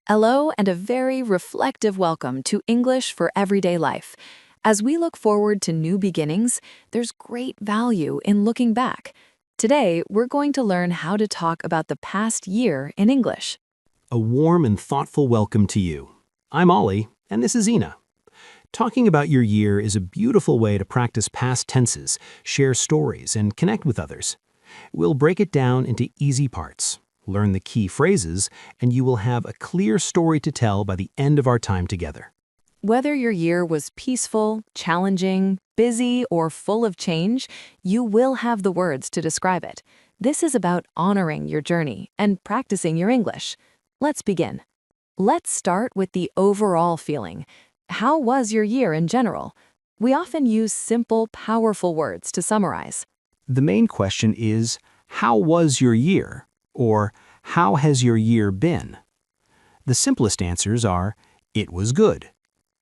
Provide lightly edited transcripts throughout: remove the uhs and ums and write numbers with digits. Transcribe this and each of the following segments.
Hello and a very reflective welcome to English for Everyday Life. As we look forward to new beginnings, there's great value in looking back. Today, we're going to learn how to talk about the past year in English. A warm and thoughtful welcome to you. I'm Ollie, and this is Ina. Talking about your year is a beautiful way to practice past tenses, share stories, and connect with others. We'll break it down into easy parts, learn the key phrases, and you will have a clear story to tell by the end of our time together. Whether your year was peaceful, challenging, busy, or full of change, you will have the words to describe it. This is about honoring your journey and practicing your English. Let's begin. Let's start with the overall feeling. How was your year in general? We often use simple, powerful words to summarize. The main question is, how was your year? Or, how has your year been? The simplest answers are, it was good.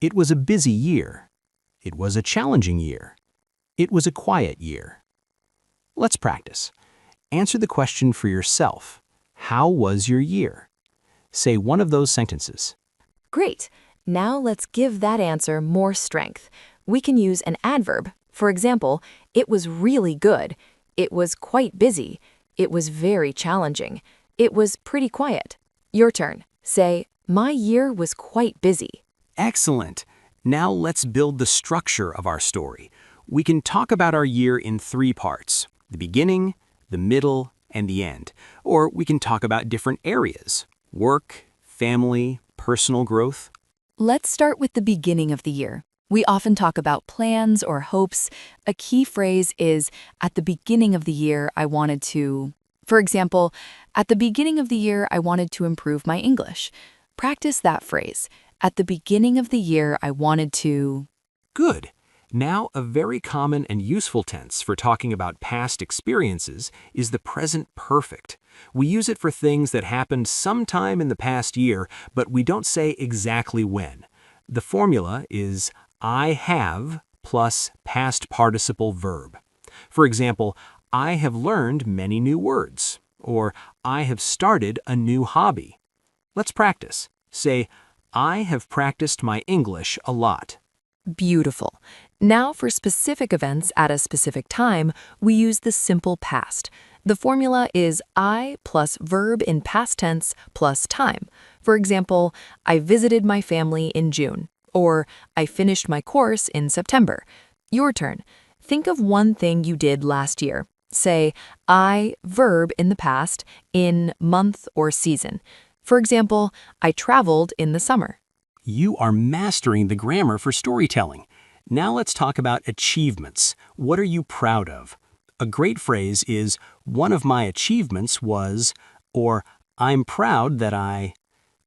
It was a busy year. It was a challenging year. It was a quiet year. Let's practice. Answer the question for yourself. How was your year? Say one of those sentences. Great. Now let's give that answer more strength. We can use an adverb. For example, it was really good. It was quite busy. It was very challenging. It was pretty quiet. Your turn. Say, my year was quite busy. Excellent. Now let's build the structure of our story. We can talk about our year in 3 parts: the beginning, the middle, and the end. Or we can talk about different areas: work, family, personal growth. Let's start with the beginning of the year. We often talk about plans or hopes. A key phrase is, at the beginning of the year, I wanted to... For example, at the beginning of the year, I wanted to improve my English. Practice that phrase. At the beginning of the year, I wanted to... Good. Now, a very common and useful tense for talking about past experiences is the present perfect. We use it for things that happened sometime in the past year, but we don't say exactly when. The formula is I have plus past participle verb. For example, I have learned many new words, or I have started a new hobby. Let's practice. Say, I have practiced my English a lot. Beautiful. Now for specific events at a specific time, we use the simple past. The formula is I plus verb in past tense plus time. For example, I visited my family in June, or I finished my course in September. Your turn. Think of one thing you did last year. Say, I, verb in the past, in month or season. For example, I traveled in the summer. You are mastering the grammar for storytelling. Now let's talk about achievements. What are you proud of? A great phrase is, one of my achievements was, or I'm proud that I...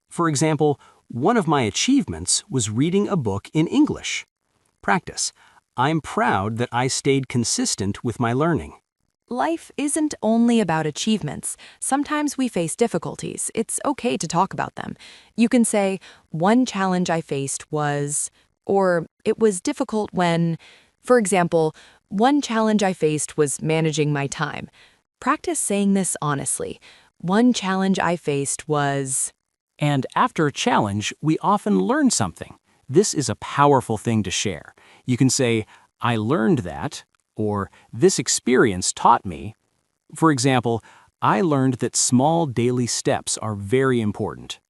For example, one of my achievements was reading a book in English. Practice. I'm proud that I stayed consistent with my learning. Life isn't only about achievements. Sometimes we face difficulties. It's okay to talk about them. You can say, one challenge I faced was, or it was difficult when, for example, one challenge I faced was managing my time. Practice saying this honestly. One challenge I faced was... And after a challenge, we often learn something. This is a powerful thing to share. You can say, I learned that, or this experience taught me. For example, I learned that small daily steps are very important.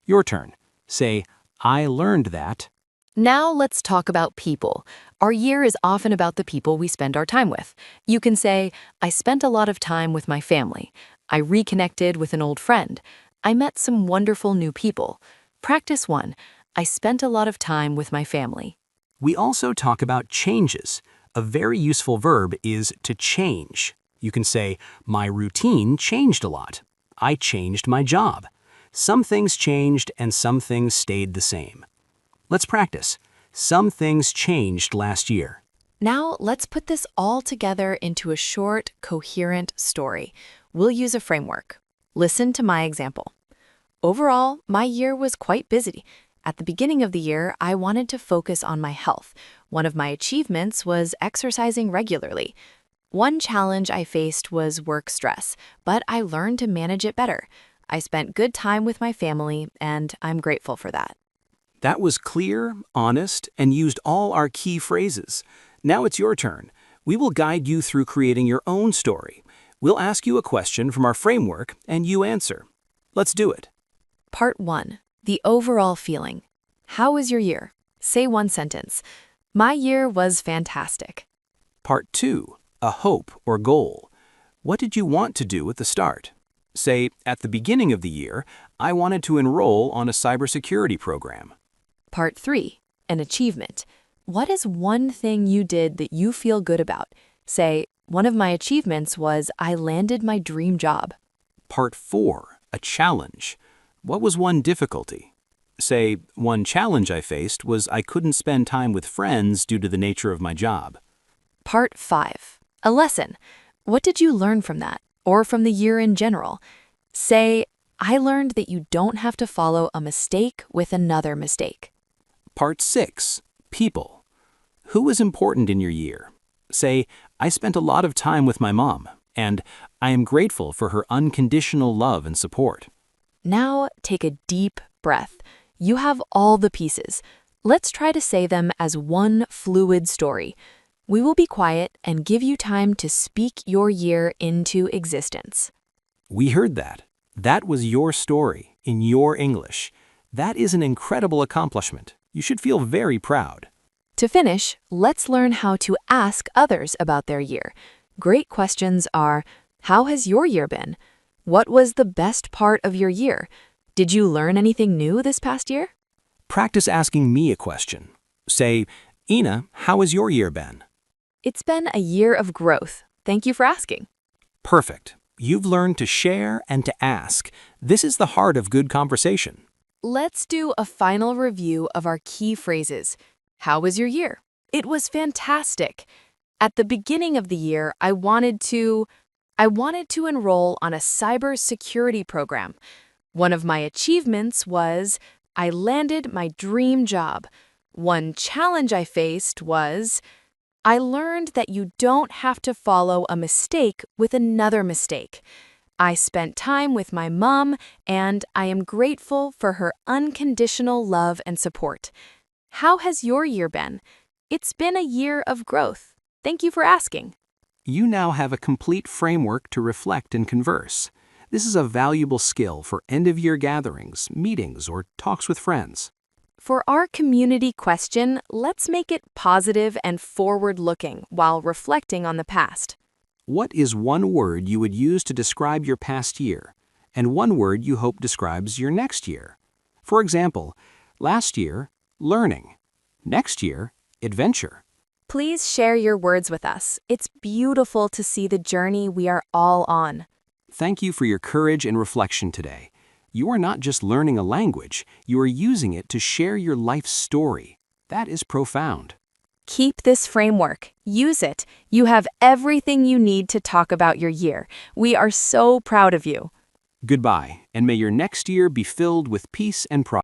Your turn. Say, I learned that. Now let's talk about people. Our year is often about the people we spend our time with. You can say, I spent a lot of time with my family. I reconnected with an old friend. I met some wonderful new people. Practice 1. I spent a lot of time with my family. We also talk about changes. A very useful verb is to change. You can say, my routine changed a lot. I changed my job. Some things changed and some things stayed the same. Let's practice. Some things changed last year. Now let's put this all together into a short, coherent story. We'll use a framework. Listen to my example. Overall, my year was quite busy. At the beginning of the year, I wanted to focus on my health. One of my achievements was exercising regularly. One challenge I faced was work stress, but I learned to manage it better. I spent good time with my family, and I'm grateful for that. That was clear, honest, and used all our key phrases. Now it's your turn. We will guide you through creating your own story. We'll ask you a question from our framework, and you answer. Let's do it. Part 1. The overall feeling. How was your year? Say one sentence. My year was fantastic. Part 2. A hope or goal. What did you want to do at the start? Say, at the beginning of the year, I wanted to enroll on a cybersecurity program. Part 3. An achievement. What is one thing you did that you feel good about? Say, one of my achievements was I landed my dream job. Part 4. A challenge. What was one difficulty? Say, one challenge I faced was I couldn't spend time with friends due to the nature of my job. Part 5. A lesson. What did you learn from that, or from the year in general? Say, I learned that you don't have to follow a mistake with another mistake. Part 6. People. Who was important in your year? Say, I spent a lot of time with my mom, and I am grateful for her unconditional love and support. Now take a deep breath. You have all the pieces. Let's try to say them as one fluid story. We will be quiet and give you time to speak your year into existence. We heard that. That was your story, in your English. That is an incredible accomplishment. You should feel very proud. To finish, let's learn how to ask others about their year. Great questions are, how has your year been? What was the best part of your year? Did you learn anything new this past year? Practice asking me a question. Say, Ina, how has your year been? It's been a year of growth. Thank you for asking. Perfect. You've learned to share and to ask. This is the heart of good conversation. Let's do a final review of our key phrases. How was your year? It was fantastic. At the beginning of the year, I wanted to enroll on a cybersecurity program. One of my achievements was I landed my dream job. One challenge I faced was I learned that you don't have to follow a mistake with another mistake. I spent time with my mom, and I am grateful for her unconditional love and support. How has your year been? It's been a year of growth. Thank you for asking. You now have a complete framework to reflect and converse. This is a valuable skill for end-of-year gatherings, meetings, or talks with friends. For our community question, let's make it positive and forward-looking while reflecting on the past. What is one word you would use to describe your past year, and one word you hope describes your next year? For example, last year, learning. Next year, adventure. Please share your words with us. It's beautiful to see the journey we are all on. Thank you for your courage and reflection today. You are not just learning a language, you are using it to share your life story. That is profound. Keep this framework. Use it. You have everything you need to talk about your year. We are so proud of you. Goodbye, and may your next year be filled with peace and progress.